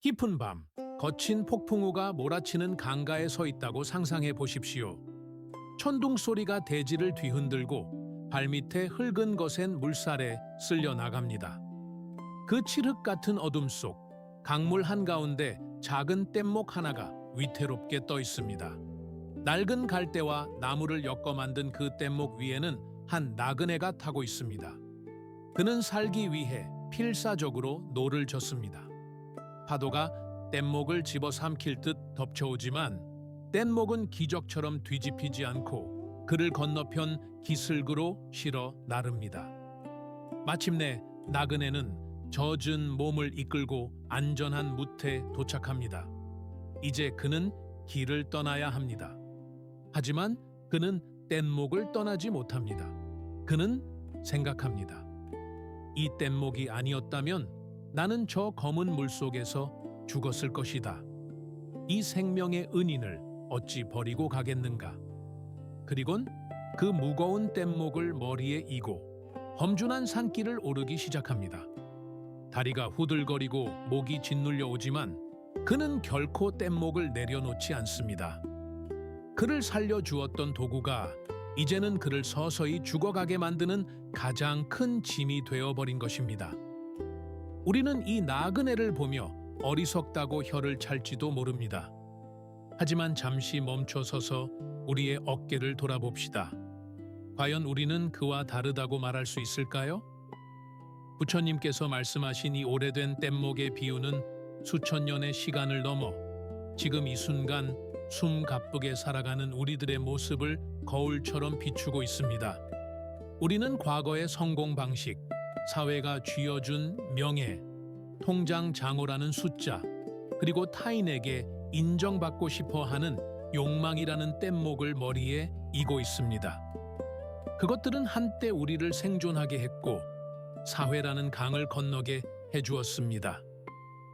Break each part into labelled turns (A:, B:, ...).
A: 깊은 밤, 거친 폭풍우가 몰아치는 강가에 서 있다고 상상해 보십시오. 천둥 소리가 대지를 뒤흔들고 발밑에 흙은 거센 물살에 쓸려 나갑니다. 그 칠흑 같은 어둠 속 강물 한가운데 작은 뗏목 하나가 위태롭게 떠 있습니다. 낡은 갈대와 나무를 엮어 만든 그 뗏목 위에는 한 나그네가 타고 있습니다. 그는 살기 위해 필사적으로 노를 젓습니다. 파도가 뗏목을 집어삼킬 듯 덮쳐오지만 뗏목은 기적처럼 뒤집히지 않고 그를 건너편 기슭으로 실어 나릅니다. 마침내 나그네는 젖은 몸을 이끌고 안전한 무태에 도착합니다. 이제 그는 길을 떠나야 합니다. 하지만 그는 뗏목을 떠나지 못합니다. 그는 생각합니다. 이 뗏목이 아니었다면 나는 저 검은 물속에서 죽었을 것이다. 이 생명의 은인을 어찌 버리고 가겠는가. 그리곤 그 무거운 뗏목을 머리에 이고 험준한 산길을 오르기 시작합니다. 다리가 후들거리고 목이 짓눌려 오지만 그는 결코 뗏목을 내려놓지 않습니다. 그를 살려주었던 도구가 이제는 그를 서서히 죽어가게 만드는 가장 큰 짐이 되어버린 것입니다. 우리는 이 나그네를 보며 어리석다고 혀를 찰지도 모릅니다. 하지만 잠시 멈춰서서 우리의 어깨를 돌아봅시다. 과연 우리는 그와 다르다고 말할 수 있을까요? 부처님께서 말씀하신 이 오래된 뗏목의 비유는 수천 년의 시간을 넘어 지금 이 순간 숨 가쁘게 살아가는 우리들의 모습을 거울처럼 비추고 있습니다. 우리는 과거의 성공 방식, 사회가 쥐어준 명예, 통장 장호라는 숫자, 그리고 타인에게 인정받고 싶어 하는 욕망이라는 뗏목을 머리에 이고 있습니다. 그것들은 한때 우리를 생존하게 했고 사회라는 강을 건너게 해주었습니다.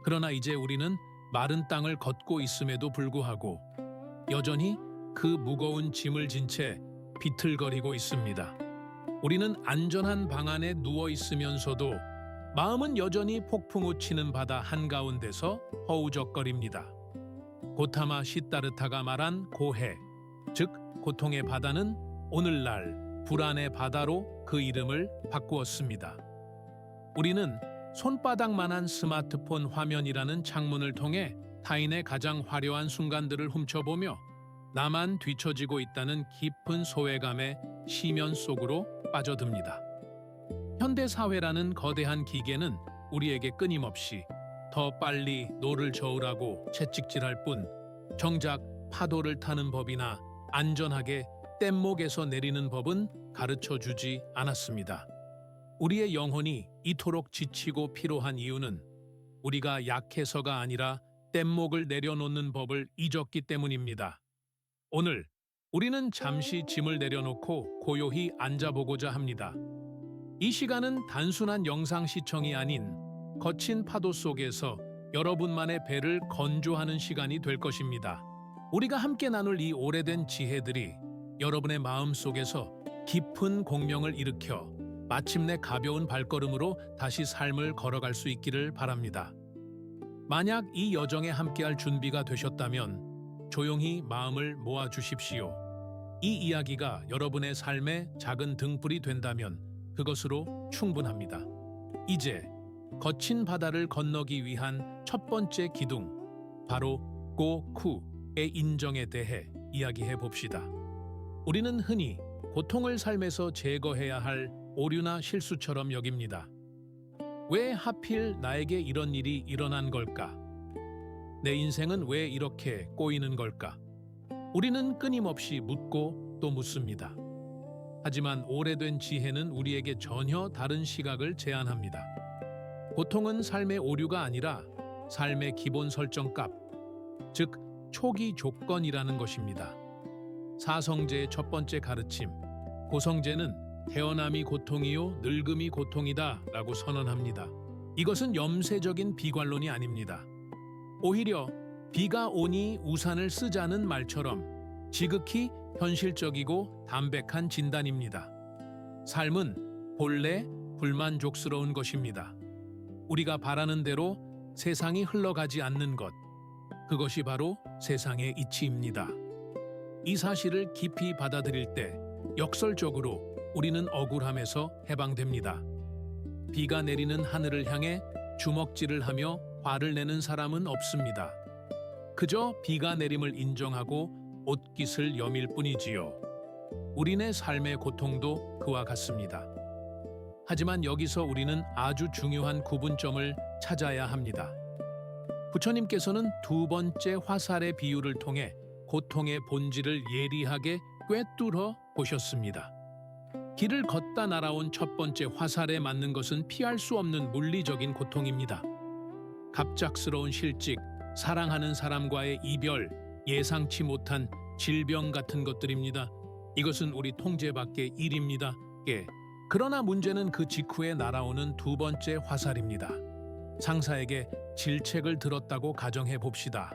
A: 그러나 이제 우리는 마른 땅을 걷고 있음에도 불구하고 여전히 그 무거운 짐을 진 채 비틀거리고 있습니다. 우리는 안전한 방 안에 누워 있으면서도 마음은 여전히 폭풍우 치는 바다 한가운데서 허우적거립니다. 고타마 시타르타가 말한 고해, 즉 고통의 바다는 오늘날 불안의 바다로 그 이름을 바꾸었습니다. 우리는 손바닥만한 스마트폰 화면이라는 창문을 통해 타인의 가장 화려한 순간들을 훔쳐보며 나만 뒤처지고 있다는 깊은 소외감의 시면 속으로 빠져듭니다. 현대사회라는 거대한 기계는 우리에게 끊임없이 더 빨리 노를 저으라고 채찍질할 뿐 정작 파도를 타는 법이나 안전하게 뗏목에서 내리는 법은 가르쳐주지 않았습니다. 우리의 영혼이 이토록 지치고 피로한 이유는 우리가 약해서가 아니라 뗏목을 내려놓는 법을 잊었기 때문입니다. 오늘 우리는 잠시 짐을 내려놓고 고요히 앉아보고자 합니다. 이 시간은 단순한 영상 시청이 아닌 거친 파도 속에서 여러분만의 배를 건조하는 시간이 될 것입니다. 우리가 함께 나눌 이 오래된 지혜들이 여러분의 마음 속에서 깊은 공명을 일으켜 마침내 가벼운 발걸음으로 다시 삶을 걸어갈 수 있기를 바랍니다. 만약 이 여정에 함께할 준비가 되셨다면 조용히 마음을 모아주십시오. 이 이야기가 여러분의 삶의 작은 등불이 된다면 그것으로 충분합니다. 이제 거친 바다를 건너기 위한 첫 번째 기둥, 바로 고쿠의 인정에 대해 이야기해 봅시다. 우리는 흔히 고통을 삶에서 제거해야 할 오류나 실수처럼 여깁니다. 왜 하필 나에게 이런 일이 일어난 걸까? 내 인생은 왜 이렇게 꼬이는 걸까? 우리는 끊임없이 묻고 또 묻습니다. 하지만 오래된 지혜는 우리에게 전혀 다른 시각을 제안합니다. 고통은 삶의 오류가 아니라 삶의 기본 설정값, 즉 초기 조건이라는 것입니다. 사성제의 첫 번째 가르침, 고성제는 태어남이 고통이요 늙음이 고통이다 라고 선언합니다. 이것은 염세적인 비관론이 아닙니다. 오히려 비가 오니 우산을 쓰자는 말처럼 지극히 현실적이고 담백한 진단입니다. 삶은 본래 불만족스러운 것입니다. 우리가 바라는 대로 세상이 흘러가지 않는 것, 그것이 바로 세상의 이치입니다. 이 사실을 깊이 받아들일 때 역설적으로 우리는 억울함에서 해방됩니다. 비가 내리는 하늘을 향해 주먹질을 하며 화를 내는 사람은 없습니다. 그저 비가 내림을 인정하고 옷깃을 여밀 뿐이지요. 우리네 삶의 고통도 그와 같습니다. 하지만 여기서 우리는 아주 중요한 구분점을 찾아야 합니다. 부처님께서는 두 번째 화살의 비유를 통해 고통의 본질을 예리하게 꿰뚫어 보셨습니다. 길을 걷다 날아온 첫 번째 화살에 맞는 것은 피할 수 없는 물리적인 고통입니다. 갑작스러운 실직, 사랑하는 사람과의 이별, 예상치 못한 질병 같은 것들입니다. 이것은 우리 통제 밖의 일입니다. 그러나 문제는 그 직후에 날아오는 두 번째 화살입니다. 상사에게 질책을 들었다고 가정해 봅시다.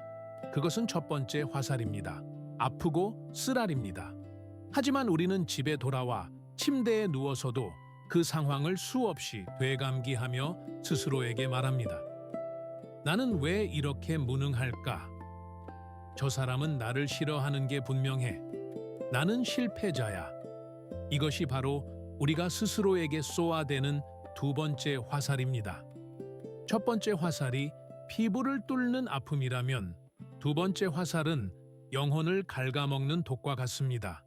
A: 그것은 첫 번째 화살입니다. 아프고 쓰라립니다. 하지만 우리는 집에 돌아와 침대에 누워서도 그 상황을 수없이 되감기하며 스스로에게 말합니다. 나는 왜 이렇게 무능할까? 저 사람은 나를 싫어하는 게 분명해. 나는 실패자야. 이것이 바로 우리가 스스로에게 쏘아대는 두 번째 화살입니다. 첫 번째 화살이 피부를 뚫는 아픔이라면 두 번째 화살은 영혼을 갉아먹는 독과 같습니다.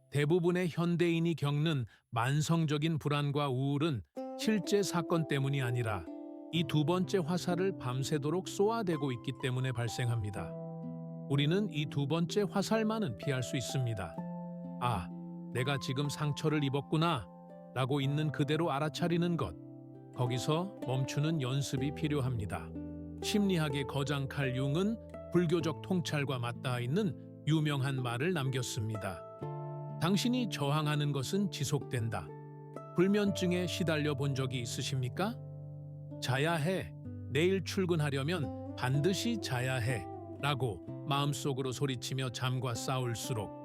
A: 대부분의 현대인이 겪는 만성적인 불안과 우울은 실제 사건 때문이 아니라 이 두 번째 화살을 밤새도록 쏘아대고 있기 때문에 발생합니다. 우리는 이 두 번째 화살만은 피할 수 있습니다. 아, 내가 지금 상처를 입었구나 라고 있는 그대로 알아차리는 것. 거기서 멈추는 연습이 필요합니다. 심리학의 거장 칼 융은 불교적 통찰과 맞닿아 있는 유명한 말을 남겼습니다. 당신이 저항하는 것은 지속된다. 불면증에 시달려 본 적이 있으십니까? 자야 해. 내일 출근하려면 반드시 자야 해. 라고 마음속으로 소리치며 잠과 싸울수록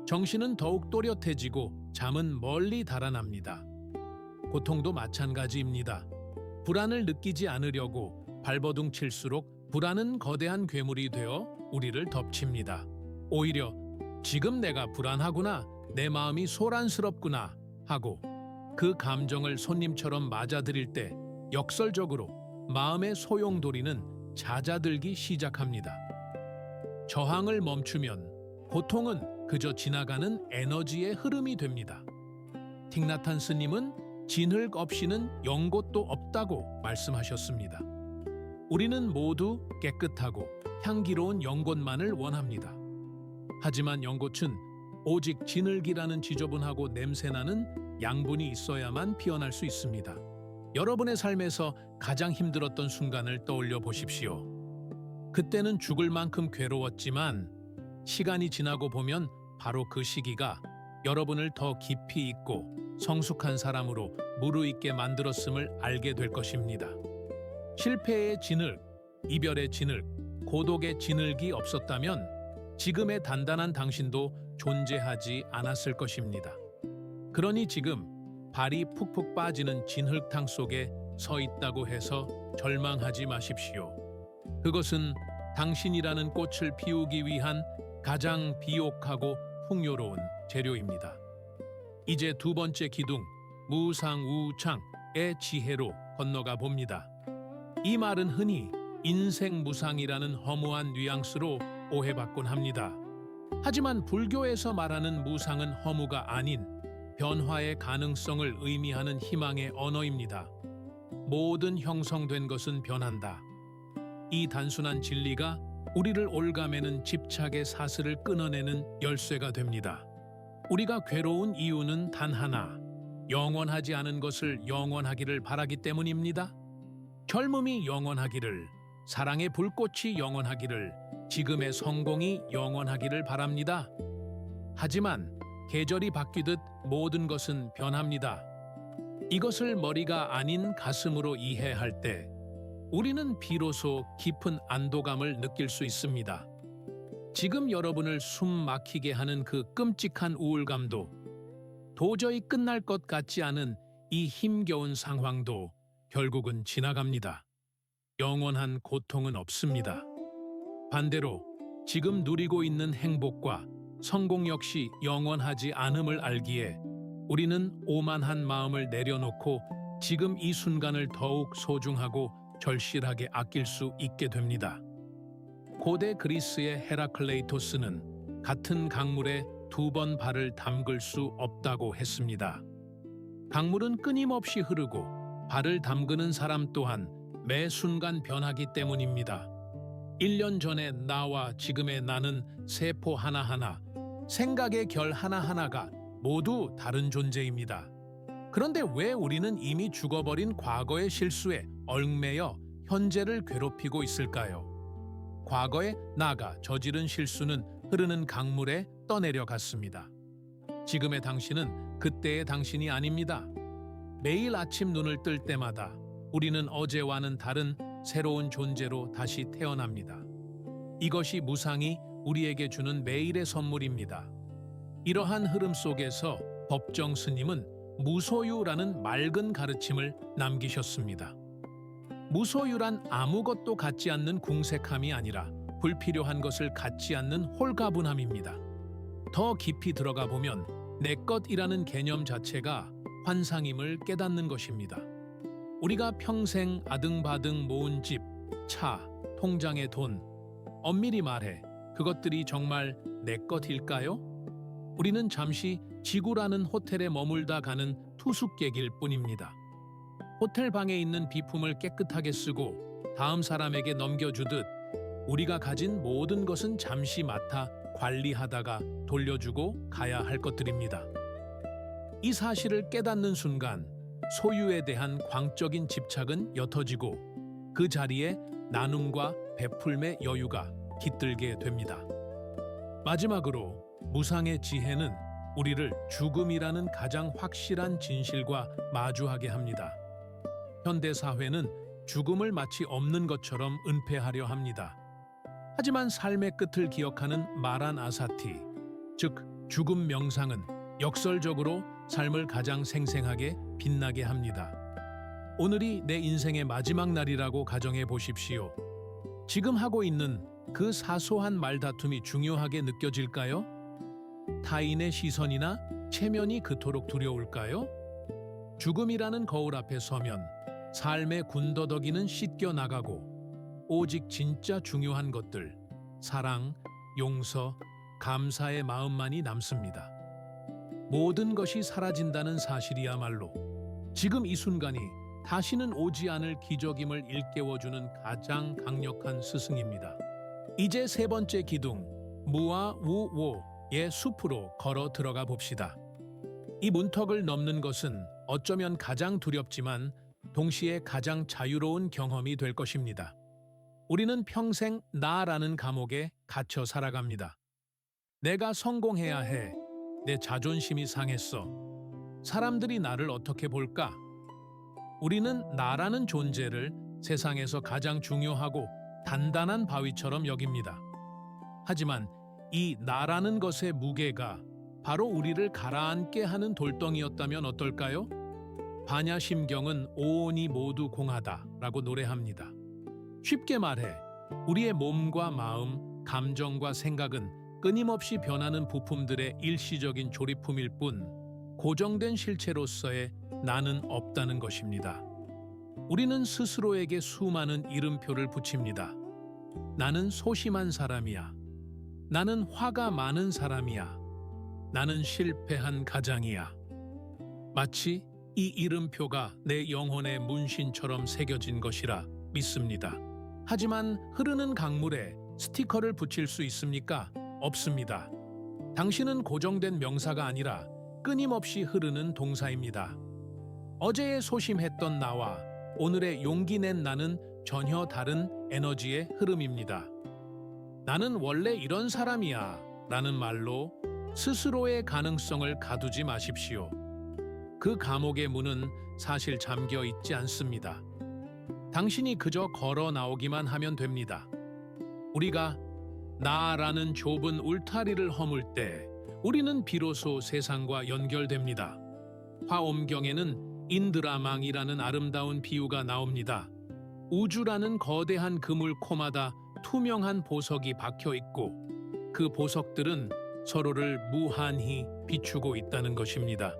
A: 정신은 더욱 또렷해지고 잠은 멀리 달아납니다. 고통도 마찬가지입니다. 불안을 느끼지 않으려고 발버둥 칠수록 불안은 거대한 괴물이 되어 우리를 덮칩니다. 오히려 지금 내가 불안하구나, 내 마음이 소란스럽구나 하고 그 감정을 손님처럼 맞아들일 때 역설적으로 마음의 소용돌이는 잦아들기 시작합니다. 저항을 멈추면 고통은 그저 지나가는 에너지의 흐름이 됩니다. 틱나탄 스님은 진흙 없이는 연곶도 없다고 말씀하셨습니다. 우리는 모두 깨끗하고 향기로운 연곶만을 원합니다. 하지만 연곶은 오직 진흙이라는 지저분하고 냄새나는 양분이 있어야만 피어날 수 있습니다. 여러분의 삶에서 가장 힘들었던 순간을 떠올려 보십시오. 그때는 죽을 만큼 괴로웠지만 시간이 지나고 보면 바로 그 시기가 여러분을 더 깊이 있고 성숙한 사람으로 무르익게 만들었음을 알게 될 것입니다. 실패의 진흙, 이별의 진흙, 고독의 진흙이 없었다면 지금의 단단한 당신도 존재하지 않았을 것입니다. 그러니 지금 발이 푹푹 빠지는 진흙탕 속에 서 있다고 해서 절망하지 마십시오. 그것은 당신이라는 꽃을 피우기 위한 가장 비옥하고 풍요로운 재료입니다. 이제 두 번째 기둥, 무상우창의 지혜로 건너가 봅니다. 이 말은 흔히 인생무상이라는 허무한 뉘앙스로 오해받곤 합니다. 하지만 불교에서 말하는 무상은 허무가 아닌 변화의 가능성을 의미하는 희망의 언어입니다. 모든 형성된 것은 변한다. 이 단순한 진리가 우리를 올가매는 집착의 사슬을 끊어내는 열쇠가 됩니다. 우리가 괴로운 이유는 단 하나, 영원하지 않은 것을 영원하기를 바라기 때문입니다. 젊음이 영원하기를, 사랑의 불꽃이 영원하기를, 지금의 성공이 영원하기를 바랍니다. 하지만 계절이 바뀌듯 모든 것은 변합니다. 이것을 머리가 아닌 가슴으로 이해할 때 우리는 비로소 깊은 안도감을 느낄 수 있습니다. 지금 여러분을 숨 막히게 하는 그 끔찍한 우울감도, 도저히 끝날 것 같지 않은 이 힘겨운 상황도 결국은 지나갑니다. 영원한 고통은 없습니다. 반대로 지금 누리고 있는 행복과 성공 역시 영원하지 않음을 알기에 우리는 오만한 마음을 내려놓고 지금 이 순간을 더욱 소중하고 절실하게 아낄 수 있게 됩니다. 고대 그리스의 헤라클레이토스는 같은 강물에 2번 발을 담글 수 없다고 했습니다. 강물은 끊임없이 흐르고 발을 담그는 사람 또한 매 순간 변하기 때문입니다. 1년 전의 나와 지금의 나는 세포 하나하나, 생각의 결 하나하나가 모두 다른 존재입니다. 그런데 왜 우리는 이미 죽어버린 과거의 실수에 얽매여 현재를 괴롭히고 있을까요? 과거의 나가 저지른 실수는 흐르는 강물에 떠내려갔습니다. 지금의 당신은 그때의 당신이 아닙니다. 매일 아침 눈을 뜰 때마다 우리는 어제와는 다른 새로운 존재로 다시 태어납니다. 이것이 무상이 우리에게 주는 매일의 선물입니다. 이러한 흐름 속에서 법정 스님은 무소유라는 맑은 가르침을 남기셨습니다. 무소유란 아무것도 갖지 않는 궁색함이 아니라 불필요한 것을 갖지 않는 홀가분함입니다. 더 깊이 들어가 보면 내 것이라는 개념 자체가 환상임을 깨닫는 것입니다. 우리가 평생 아등바등 모은 집, 차, 통장의 돈, 엄밀히 말해 그것들이 정말 내 것일까요? 우리는 잠시 지구라는 호텔에 머물다 가는 투숙객일 뿐입니다. 호텔 방에 있는 비품을 깨끗하게 쓰고 다음 사람에게 넘겨주듯 우리가 가진 모든 것은 잠시 맡아 관리하다가 돌려주고 가야 할 것들입니다. 이 사실을 깨닫는 순간 소유에 대한 광적인 집착은 옅어지고 그 자리에 나눔과 베풀매 여유가 깃들게 됩니다. 마지막으로 무상의 지혜는 우리를 죽음이라는 가장 확실한 진실과 마주하게 합니다. 현대 사회는 죽음을 마치 없는 것처럼 은폐하려 합니다. 하지만 삶의 끝을 기억하는 마란 아사티, 즉 죽음 명상은 역설적으로 삶을 가장 생생하게 빛나게 합니다. 오늘이 내 인생의 마지막 날이라고 가정해 보십시오. 지금 하고 있는 그 사소한 말다툼이 중요하게 느껴질까요? 타인의 시선이나 체면이 그토록 두려울까요? 죽음이라는 거울 앞에 서면 삶의 군더더기는 씻겨 나가고 오직 진짜 중요한 것들, 사랑, 용서, 감사의 마음만이 남습니다. 모든 것이 사라진다는 사실이야말로 지금 이 순간이 다시는 오지 않을 기적임을 일깨워주는 가장 강력한 스승입니다. 이제 3번째 기둥, 무와 우오의 숲으로 걸어 들어가 봅시다. 이 문턱을 넘는 것은 어쩌면 가장 두렵지만 동시에 가장 자유로운 경험이 될 것입니다. 우리는 평생 나라는 감옥에 갇혀 살아갑니다. 내가 성공해야 해. 내 자존심이 상했어. 사람들이 나를 어떻게 볼까? 우리는 나라는 존재를 세상에서 가장 중요하고 단단한 바위처럼 여깁니다. 하지만 이 나라는 것의 무게가 바로 우리를 가라앉게 하는 돌덩이였다면 어떨까요? 반야심경은 오온이 모두 공하다라고 노래합니다. 쉽게 말해 우리의 몸과 마음, 감정과 생각은 끊임없이 변하는 부품들의 일시적인 조립품일 뿐 고정된 실체로서의 나는 없다는 것입니다. 우리는 스스로에게 수많은 이름표를 붙입니다. 나는 소심한 사람이야. 나는 화가 많은 사람이야. 나는 실패한 가장이야. 마치 이 이름표가 내 영혼의 문신처럼 새겨진 것이라 믿습니다. 하지만 흐르는 강물에 스티커를 붙일 수 있습니까? 없습니다. 당신은 고정된 명사가 아니라 끊임없이 흐르는 동사입니다. 어제의 소심했던 나와 오늘의 용기 낸 나는 전혀 다른 에너지의 흐름입니다. 나는 원래 이런 사람이야 라는 말로 스스로의 가능성을 가두지 마십시오. 그 감옥의 문은 사실 잠겨 있지 않습니다. 당신이 그저 걸어 나오기만 하면 됩니다. 우리가 나라는 좁은 울타리를 허물 때 우리는 비로소 세상과 연결됩니다. 화엄경에는 인드라망이라는 아름다운 비유가 나옵니다. 우주라는 거대한 그물 코마다 투명한 보석이 박혀 있고 그 보석들은 서로를 무한히 비추고 있다는 것입니다.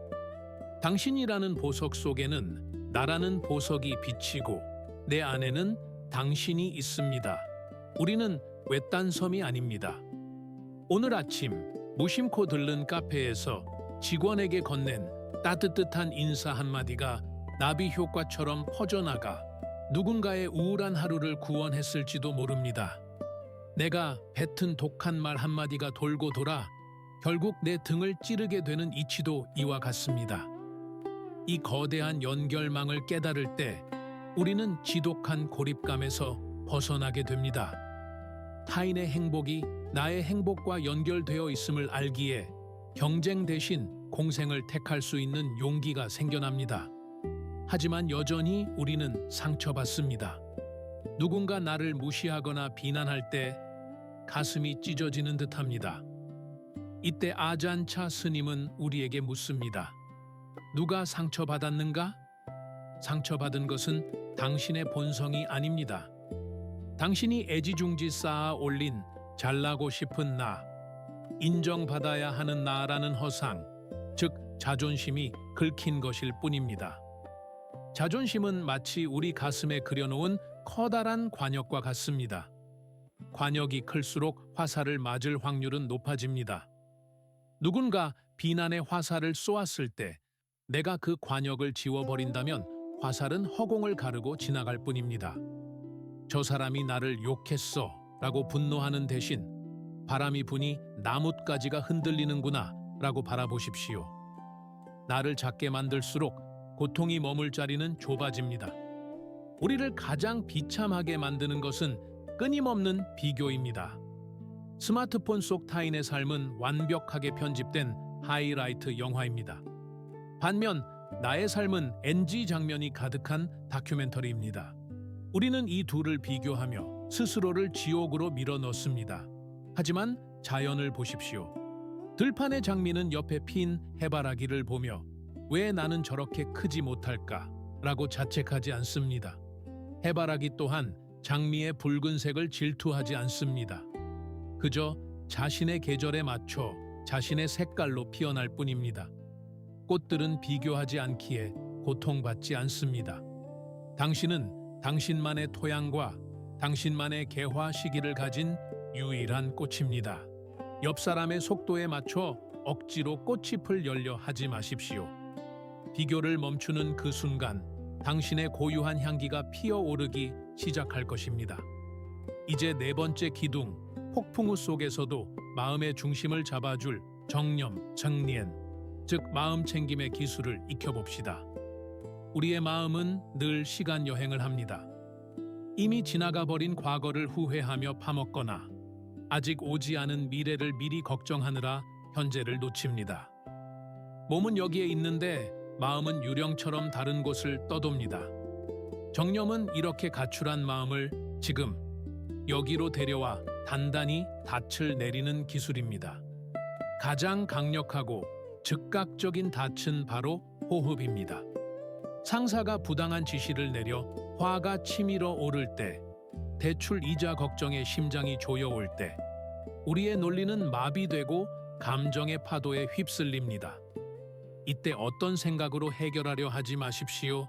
A: 당신이라는 보석 속에는 나라는 보석이 비치고 내 안에는 당신이 있습니다. 우리는 외딴 섬이 아닙니다. 오늘 아침 무심코 들른 카페에서 직원에게 건넨 따뜻한 인사 한마디가 나비 효과처럼 퍼져나가 누군가의 우울한 하루를 구원했을지도 모릅니다. 내가 뱉은 독한 말 한마디가 돌고 돌아 결국 내 등을 찌르게 되는 이치도 이와 같습니다. 이 거대한 연결망을 깨달을 때 우리는 지독한 고립감에서 벗어나게 됩니다. 타인의 행복이 나의 행복과 연결되어 있음을 알기에 경쟁 대신 공생을 택할 수 있는 용기가 생겨납니다. 하지만 여전히 우리는 상처받습니다. 누군가 나를 무시하거나 비난할 때 가슴이 찢어지는 듯합니다. 이때 아잔차 스님은 우리에게 묻습니다. 누가 상처받았는가? 상처받은 것은 당신의 본성이 아닙니다. 당신이 애지중지 쌓아 올린 잘나고 싶은 나, 인정받아야 하는 나라는 허상, 즉 자존심이 긁힌 것일 뿐입니다. 자존심은 마치 우리 가슴에 그려놓은 커다란 관역과 같습니다. 관역이 클수록 화살을 맞을 확률은 높아집니다. 누군가 비난의 화살을 쏘았을 때 내가 그 관역을 지워버린다면 화살은 허공을 가르고 지나갈 뿐입니다. 저 사람이 나를 욕했어 라고 분노하는 대신 바람이 부니 나뭇가지가 흔들리는구나 라고 바라보십시오. 나를 작게 만들수록 고통이 머물 자리는 좁아집니다. 우리를 가장 비참하게 만드는 것은 끊임없는 비교입니다. 스마트폰 속 타인의 삶은 완벽하게 편집된 하이라이트 영화입니다. 반면 나의 삶은 NG 장면이 가득한 다큐멘터리입니다. 우리는 이 둘을 비교하며 스스로를 지옥으로 밀어넣습니다. 하지만 자연을 보십시오. 들판의 장미는 옆에 핀 해바라기를 보며 왜 나는 저렇게 크지 못할까? 라고 자책하지 않습니다. 해바라기 또한 장미의 붉은색을 질투하지 않습니다. 그저 자신의 계절에 맞춰 자신의 색깔로 피어날 뿐입니다. 꽃들은 비교하지 않기에 고통받지 않습니다. 당신은 당신만의 토양과 당신만의 개화 시기를 가진 유일한 꽃입니다. 옆 사람의 속도에 맞춰 억지로 꽃잎을 열려 하지 마십시오. 비교를 멈추는 그 순간 당신의 고유한 향기가 피어오르기 시작할 것입니다. 이제 네 번째 기둥, 폭풍우 속에서도 마음의 중심을 잡아줄 정념, 정리엔, 즉 마음 챙김의 기술을 익혀봅시다. 우리의 마음은 늘 시간 여행을 합니다. 이미 지나가버린 과거를 후회하며 파먹거나 아직 오지 않은 미래를 미리 걱정하느라 현재를 놓칩니다. 몸은 여기에 있는데 마음은 유령처럼 다른 곳을 떠돕니다. 정념은 이렇게 가출한 마음을 지금 여기로 데려와 단단히 닻을 내리는 기술입니다. 가장 강력하고 즉각적인 닻은 바로 호흡입니다. 상사가 부당한 지시를 내려 화가 치밀어 오를 때, 대출 이자 걱정에 심장이 조여올 때, 우리의 논리는 마비되고 감정의 파도에 휩쓸립니다. 이때 어떤 생각으로 해결하려 하지 마십시오.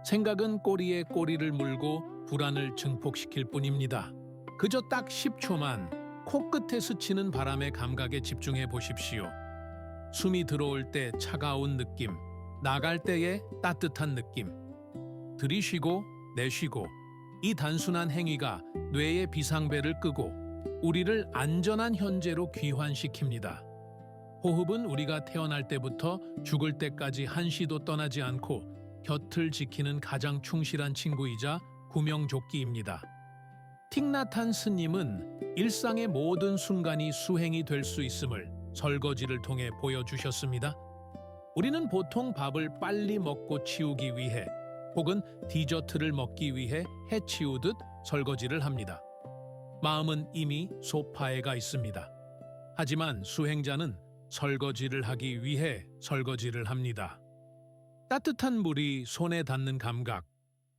A: 생각은 꼬리에 꼬리를 물고 불안을 증폭시킬 뿐입니다. 그저 딱 10초만 코끝에 스치는 바람의 감각에 집중해 보십시오. 숨이 들어올 때 차가운 느낌, 나갈 때의 따뜻한 느낌. 들이쉬고 내쉬고 이 단순한 행위가 뇌의 비상벨을 끄고 우리를 안전한 현재로 귀환시킵니다. 호흡은 우리가 태어날 때부터 죽을 때까지 한시도 떠나지 않고 곁을 지키는 가장 충실한 친구이자 구명조끼입니다. 틱나탄 스님은 일상의 모든 순간이 수행이 될 수 있음을 설거지를 통해 보여주셨습니다. 우리는 보통 밥을 빨리 먹고 치우기 위해 혹은 디저트를 먹기 위해 해치우듯 설거지를 합니다. 마음은 이미 소파에 가 있습니다. 하지만 수행자는 설거지를 하기 위해 설거지를 합니다. 따뜻한 물이 손에 닿는 감각,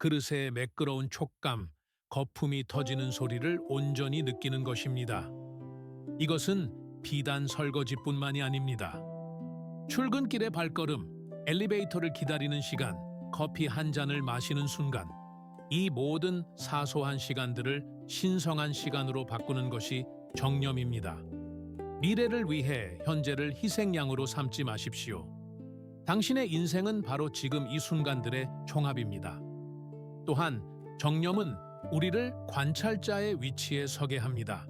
A: 그릇의 매끄러운 촉감, 거품이 터지는 소리를 온전히 느끼는 것입니다. 이것은 비단 설거지뿐만이 아닙니다. 출근길의 발걸음, 엘리베이터를 기다리는 시간, 커피 한 잔을 마시는 순간, 이 모든 사소한 시간들을 신성한 시간으로 바꾸는 것이 정념입니다. 미래를 위해 현재를 희생양으로 삼지 마십시오. 당신의 인생은 바로 지금 이 순간들의 총합입니다. 또한 정념은 우리를 관찰자의 위치에 서게 합니다.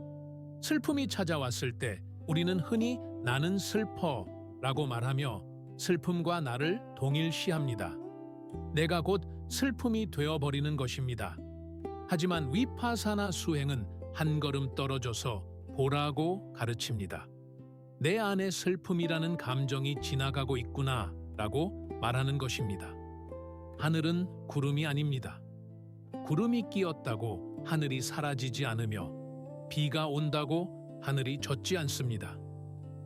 A: 슬픔이 찾아왔을 때 우리는 흔히 나는 슬퍼 라고 말하며 슬픔과 나를 동일시합니다. 내가 곧 슬픔이 되어버리는 것입니다. 하지만 위파사나 수행은 한 걸음 떨어져서 보라고 가르칩니다. 내 안에 슬픔이라는 감정이 지나가고 있구나 라고 말하는 것입니다. 하늘은 구름이 아닙니다. 구름이 끼었다고 하늘이 사라지지 않으며 비가 온다고 하늘이 젖지 않습니다.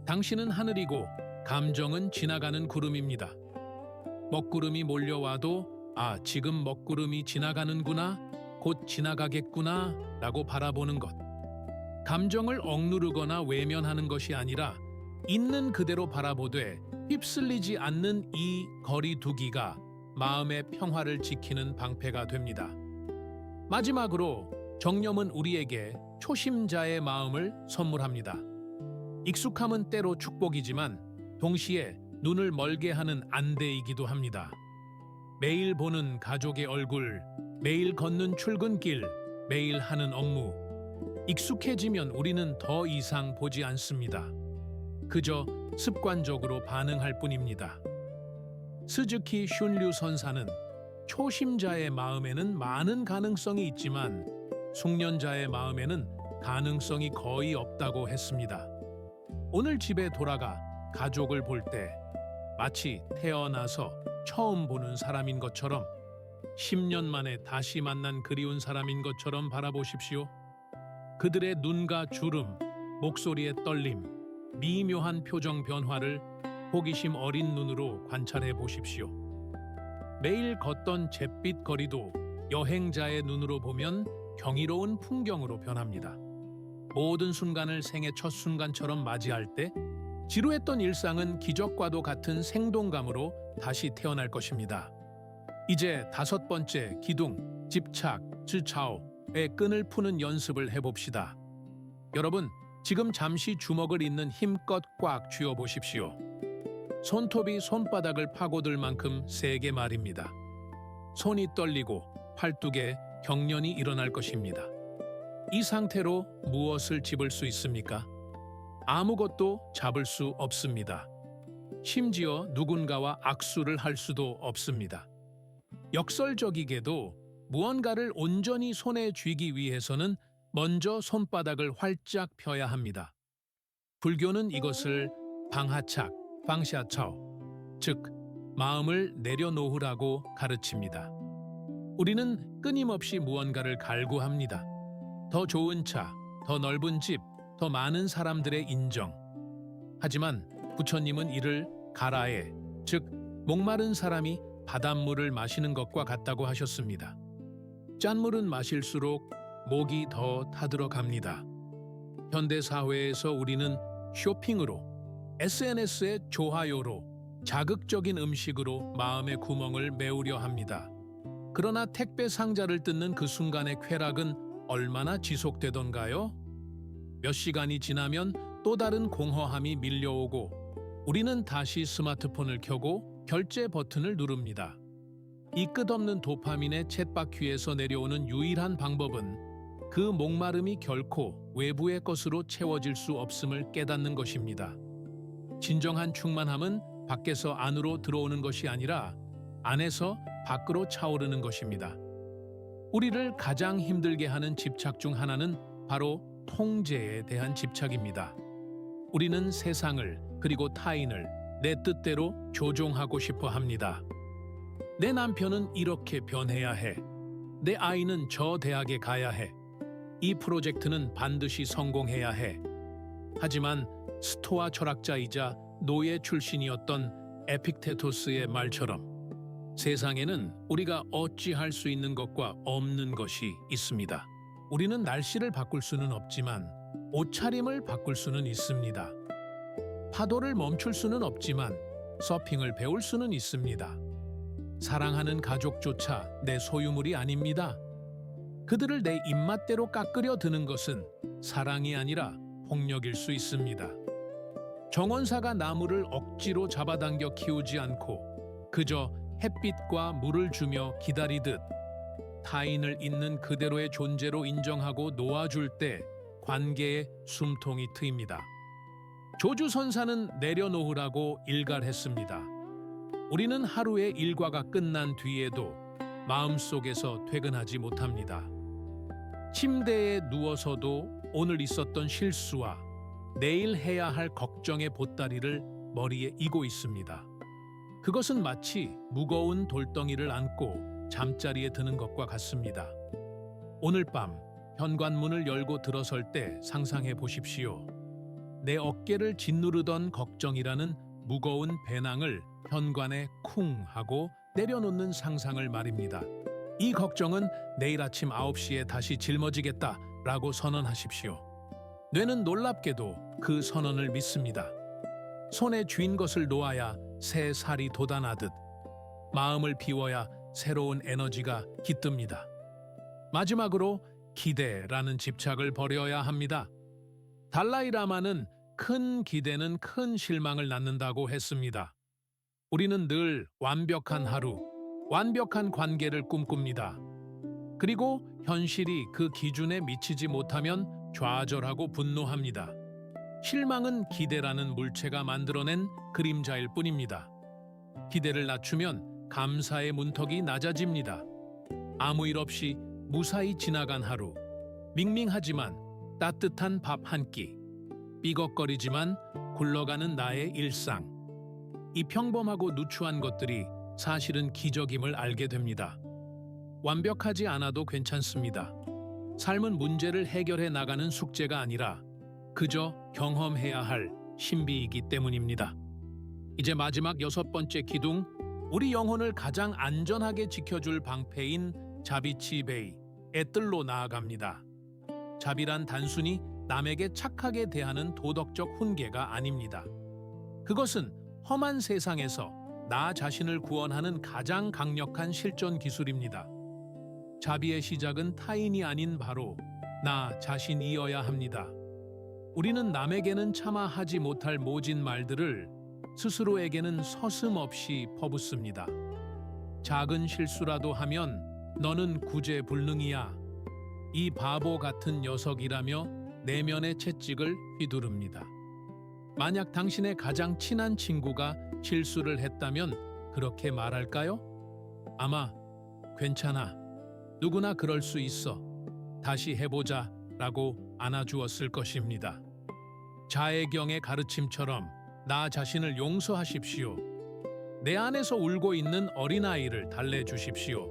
A: 당신은 하늘이고 감정은 지나가는 구름입니다. 먹구름이 몰려와도 지금 먹구름이 지나가는구나, 곧 지나가겠구나 라고 바라보는 것. 감정을 억누르거나 외면하는 것이 아니라 있는 그대로 바라보되 휩쓸리지 않는 이 거리두기가 마음의 평화를 지키는 방패가 됩니다. 마지막으로 정념은 우리에게 초심자의 마음을 선물합니다. 익숙함은 때로 축복이지만 동시에 눈을 멀게 하는 안대이기도 합니다. 매일 보는 가족의 얼굴, 매일 걷는 출근길, 매일 하는 업무. 익숙해지면 우리는 더 이상 보지 않습니다. 그저 습관적으로 반응할 뿐입니다. 스즈키 슌류 선사는 초심자의 마음에는 많은 가능성이 있지만 숙련자의 마음에는 가능성이 거의 없다고 했습니다. 오늘 집에 돌아가 가족을 볼 때 마치 태어나서 처음 보는 사람인 것처럼 10년 만에 다시 만난 그리운 사람인 것처럼 바라보십시오. 그들의 눈과 주름, 목소리의 떨림, 미묘한 표정 변화를 호기심 어린 눈으로 관찰해 보십시오. 매일 걷던 잿빛 거리도 여행자의 눈으로 보면 경이로운 풍경으로 변합니다. 모든 순간을 생애 첫 순간처럼 맞이할 때 지루했던 일상은 기적과도 같은 생동감으로 다시 태어날 것입니다. 이제 5번째 기둥, 집착, 즈차오의 끈을 푸는 연습을 해봅시다. 여러분, 지금 잠시 주먹을 잇는 힘껏 꽉 쥐어보십시오. 손톱이 손바닥을 파고들 만큼 세게 말입니다. 손이 떨리고 팔뚝에 경련이 일어날 것입니다. 이 상태로 무엇을 집을 수 있습니까? 아무것도 잡을 수 없습니다. 심지어 누군가와 악수를 할 수도 없습니다. 역설적이게도 무언가를 온전히 손에 쥐기 위해서는 먼저 손바닥을 활짝 펴야 합니다. 불교는 이것을 방하착, 방샤차오, 즉 마음을 내려놓으라고 가르칩니다. 우리는 끊임없이 무언가를 갈구합니다. 더 좋은 차, 더 넓은 집, 더 많은 사람들의 인정. 하지만 부처님은 이를 가라에, 즉 목마른 사람이 바닷물을 마시는 것과 같다고 하셨습니다. 짠물은 마실수록 목이 더 타들어갑니다. 현대사회에서 우리는 쇼핑으로, SNS의 좋아요로, 자극적인 음식으로 마음의 구멍을 메우려 합니다. 그러나 택배 상자를 뜯는 그 순간의 쾌락은 얼마나 지속되던가요? 몇 시간이 지나면 또 다른 공허함이 밀려오고 우리는 다시 스마트폰을 켜고 결제 버튼을 누릅니다. 이 끝없는 도파민의 쳇바퀴에서 내려오는 유일한 방법은 그 목마름이 결코 외부의 것으로 채워질 수 없음을 깨닫는 것입니다. 진정한 충만함은 밖에서 안으로 들어오는 것이 아니라 안에서 밖으로 차오르는 것입니다. 우리를 가장 힘들게 하는 집착 중 하나는 바로 통제에 대한 집착입니다. 우리는 세상을 그리고 타인을 내 뜻대로 조종하고 싶어 합니다. 내 남편은 이렇게 변해야 해. 내 아이는 저 대학에 가야 해. 이 프로젝트는 반드시 성공해야 해. 하지만 스토아 철학자이자 노예 출신이었던 에픽테토스의 말처럼 세상에는 우리가 어찌할 수 있는 것과 없는 것이 있습니다. 우리는 날씨를 바꿀 수는 없지만 옷차림을 바꿀 수는 있습니다. 파도를 멈출 수는 없지만 서핑을 배울 수는 있습니다. 사랑하는 가족조차 내 소유물이 아닙니다. 그들을 내 입맛대로 깎으려 드는 것은 사랑이 아니라 폭력일 수 있습니다. 정원사가 나무를 억지로 잡아당겨 키우지 않고 그저 햇빛과 물을 주며 기다리듯 타인을 있는 그대로의 존재로 인정하고 놓아줄 때 관계의 숨통이 트입니다. 조주선사는 내려놓으라고 일갈했습니다. 우리는 하루의 일과가 끝난 뒤에도 마음속에서 퇴근하지 못합니다. 침대에 누워서도 오늘 있었던 실수와 내일 해야 할 걱정의 보따리를 머리에 이고 있습니다. 그것은 마치 무거운 돌덩이를 안고 잠자리에 드는 것과 같습니다. 오늘 밤 현관문을 열고 들어설 때 상상해 보십시오. 내 어깨를 짓누르던 걱정이라는 무거운 배낭을 현관에 쿵 하고 내려놓는 상상을 말입니다. 이 걱정은 내일 아침 9시에 다시 짊어지겠다라고 선언하십시오. 뇌는 놀랍게도 그 선언을 믿습니다. 손에 쥔 것을 놓아야 새 살이 돋아나듯 마음을 비워야 새로운 에너지가 깃듭니다. 마지막으로 기대라는 집착을 버려야 합니다. 달라이라마는 큰 기대는 큰 실망을 낳는다고 했습니다. 우리는 늘 완벽한 하루, 완벽한 관계를 꿈꿉니다. 그리고 현실이 그 기준에 미치지 못하면 좌절하고 분노합니다. 실망은 기대라는 물체가 만들어낸 그림자일 뿐입니다. 기대를 낮추면 감사의 문턱이 낮아집니다. 아무 일 없이 무사히 지나간 하루, 밍밍하지만 따뜻한 밥 한 끼, 삐걱거리지만 굴러가는 나의 일상. 이 평범하고 누추한 것들이 사실은 기적임을 알게 됩니다. 완벽하지 않아도 괜찮습니다. 삶은 문제를 해결해 나가는 숙제가 아니라 그저 경험해야 할 신비이기 때문입니다. 이제 마지막 6번째 기둥, 우리 영혼을 가장 안전하게 지켜줄 방패인 자비치베이, 애뜰로 나아갑니다. 자비란 단순히 남에게 착하게 대하는 도덕적 훈계가 아닙니다. 그것은 험한 세상에서 나 자신을 구원하는 가장 강력한 실전 기술입니다. 자비의 시작은 타인이 아닌 바로 나 자신이어야 합니다. 우리는 남에게는 차마 하지 못할 모진 말들을 스스로에게는 서슴없이 퍼붓습니다. 작은 실수라도 하면 너는 구제불능이야. 이 바보 같은 녀석이라며 내면의 채찍을 휘두릅니다. 만약 당신의 가장 친한 친구가 실수를 했다면 그렇게 말할까요? 아마 괜찮아. 누구나 그럴 수 있어. 다시 해보자 라고 안아주었을 것입니다. 자애경의 가르침처럼 나 자신을 용서하십시오. 내 안에서 울고 있는 어린아이를 달래주십시오.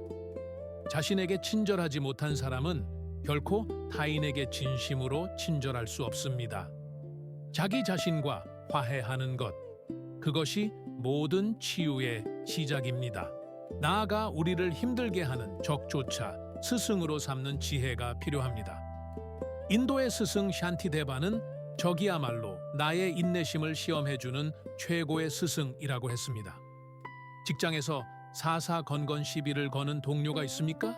A: 자신에게 친절하지 못한 사람은 결코 타인에게 진심으로 친절할 수 없습니다. 자기 자신과 화해하는 것, 그것이 모든 치유의 시작입니다. 나아가 우리를 힘들게 하는 적조차 스승으로 삼는 지혜가 필요합니다. 인도의 스승 샨티데바는 저기야말로 나의 인내심을 시험해주는 최고의 스승이라고 했습니다. 직장에서 사사건건 시비를 거는 동료가 있습니까?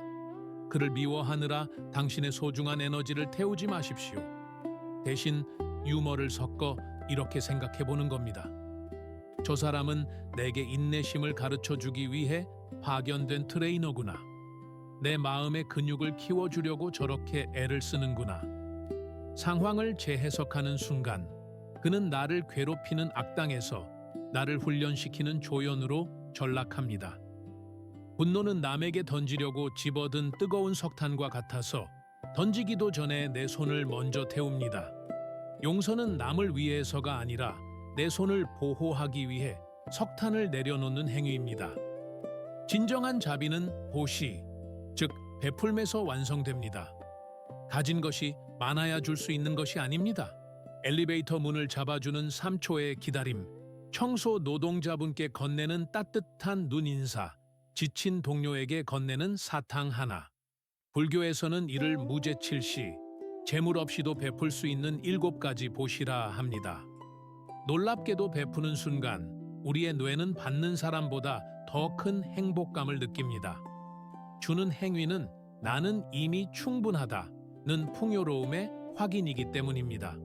A: 그를 미워하느라 당신의 소중한 에너지를 태우지 마십시오. 대신 유머를 섞어 이렇게 생각해보는 겁니다. 저 사람은 내게 인내심을 가르쳐주기 위해 파견된 트레이너구나. 내 마음의 근육을 키워주려고 저렇게 애를 쓰는구나. 상황을 재해석하는 순간 그는 나를 괴롭히는 악당에서 나를 훈련시키는 조연으로 전락합니다. 분노는 남에게 던지려고 집어든 뜨거운 석탄과 같아서 던지기도 전에 내 손을 먼저 태웁니다. 용서는 남을 위해서가 아니라 내 손을 보호하기 위해 석탄을 내려놓는 행위입니다. 진정한 자비는 보시, 즉 베풀면서 완성됩니다. 가진 것이 많아야 줄 수 있는 것이 아닙니다. 엘리베이터 문을 잡아주는 3초의 기다림, 청소 노동자분께 건네는 따뜻한 눈인사, 지친 동료에게 건네는 사탕 하나. 불교에서는 이를 무제칠시, 재물 없이도 베풀 수 있는 7가지 보시라 합니다. 놀랍게도 베푸는 순간 우리의 뇌는 받는 사람보다 더 큰 행복감을 느낍니다. 주는 행위는 나는 이미 충분하다는 풍요로움의 확인이기 때문입니다.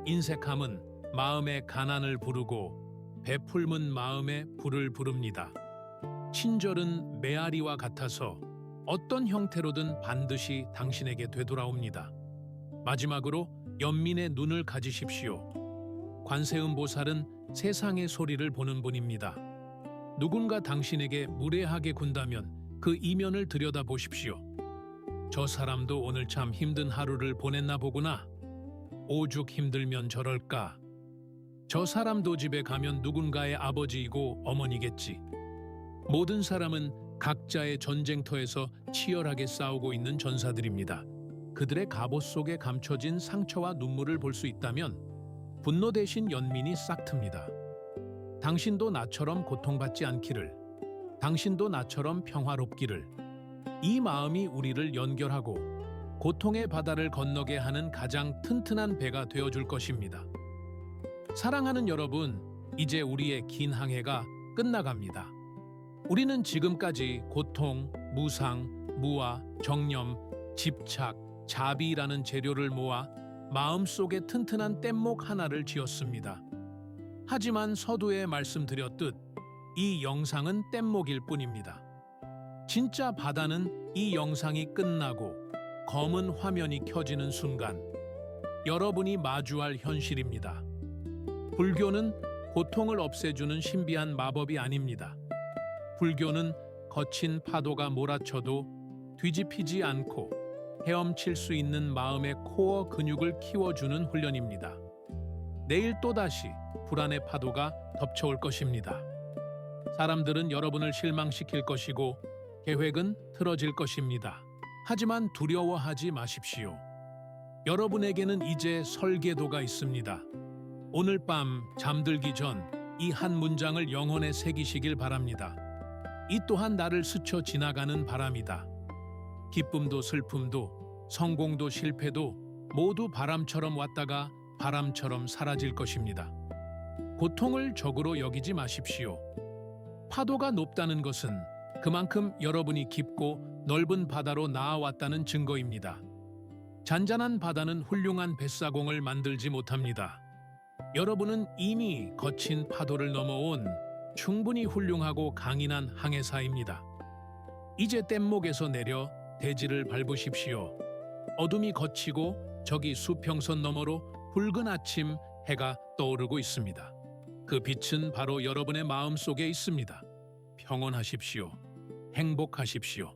A: 인색함은 마음의 가난을 부르고 베풀은 마음의 불을 부릅니다. 친절은 메아리와 같아서 어떤 형태로든 반드시 당신에게 되돌아옵니다. 마지막으로 연민의 눈을 가지십시오. 관세음보살은 세상의 소리를 보는 분입니다. 누군가 당신에게 무례하게 군다면 그 이면을 들여다보십시오. 저 사람도 오늘 참 힘든 하루를 보냈나 보구나. 오죽 힘들면 저럴까. 저 사람도 집에 가면 누군가의 아버지이고 어머니겠지. 모든 사람은 각자의 전쟁터에서 치열하게 싸우고 있는 전사들입니다. 그들의 갑옷 속에 감춰진 상처와 눈물을 볼 수 있다면 분노 대신 연민이 싹 틉니다. 당신도 나처럼 고통받지 않기를, 당신도 나처럼 평화롭기를. 이 마음이 우리를 연결하고 고통의 바다를 건너게 하는 가장 튼튼한 배가 되어줄 것입니다. 사랑하는 여러분, 이제 우리의 긴 항해가 끝나갑니다. 우리는 지금까지 고통, 무상, 무아, 정념, 집착, 자비라는 재료를 모아 마음속에 튼튼한 뗏목 하나를 지었습니다. 하지만 서두에 말씀드렸듯 이 영상은 뗏목일 뿐입니다. 진짜 바다는 이 영상이 끝나고 검은 화면이 켜지는 순간 여러분이 마주할 현실입니다. 불교는 고통을 없애주는 신비한 마법이 아닙니다. 불교는 거친 파도가 몰아쳐도 뒤집히지 않고 헤엄칠 수 있는 마음의 코어 근육을 키워주는 훈련입니다. 내일 또다시 불안의 파도가 덮쳐올 것입니다. 사람들은 여러분을 실망시킬 것이고 계획은 틀어질 것입니다. 하지만 두려워하지 마십시오. 여러분에게는 이제 설계도가 있습니다. 오늘 밤 잠들기 전 이 한 문장을 영혼에 새기시길 바랍니다. 이 또한 나를 스쳐 지나가는 바람이다. 기쁨도 슬픔도 성공도 실패도 모두 바람처럼 왔다가 바람처럼 사라질 것입니다. 고통을 적으로 여기지 마십시오. 파도가 높다는 것은 그만큼 여러분이 깊고 넓은 바다로 나아왔다는 증거입니다. 잔잔한 바다는 훌륭한 뱃사공을 만들지 못합니다. 여러분은 이미 거친 파도를 넘어온 충분히 훌륭하고 강인한 항해사입니다. 이제 뗏목에서 내려 대지를 밟으십시오. 어둠이 걷히고 저기 수평선 너머로 붉은 아침 해가 떠오르고 있습니다. 그 빛은 바로 여러분의 마음 속에 있습니다. 평온하십시오. 행복하십시오.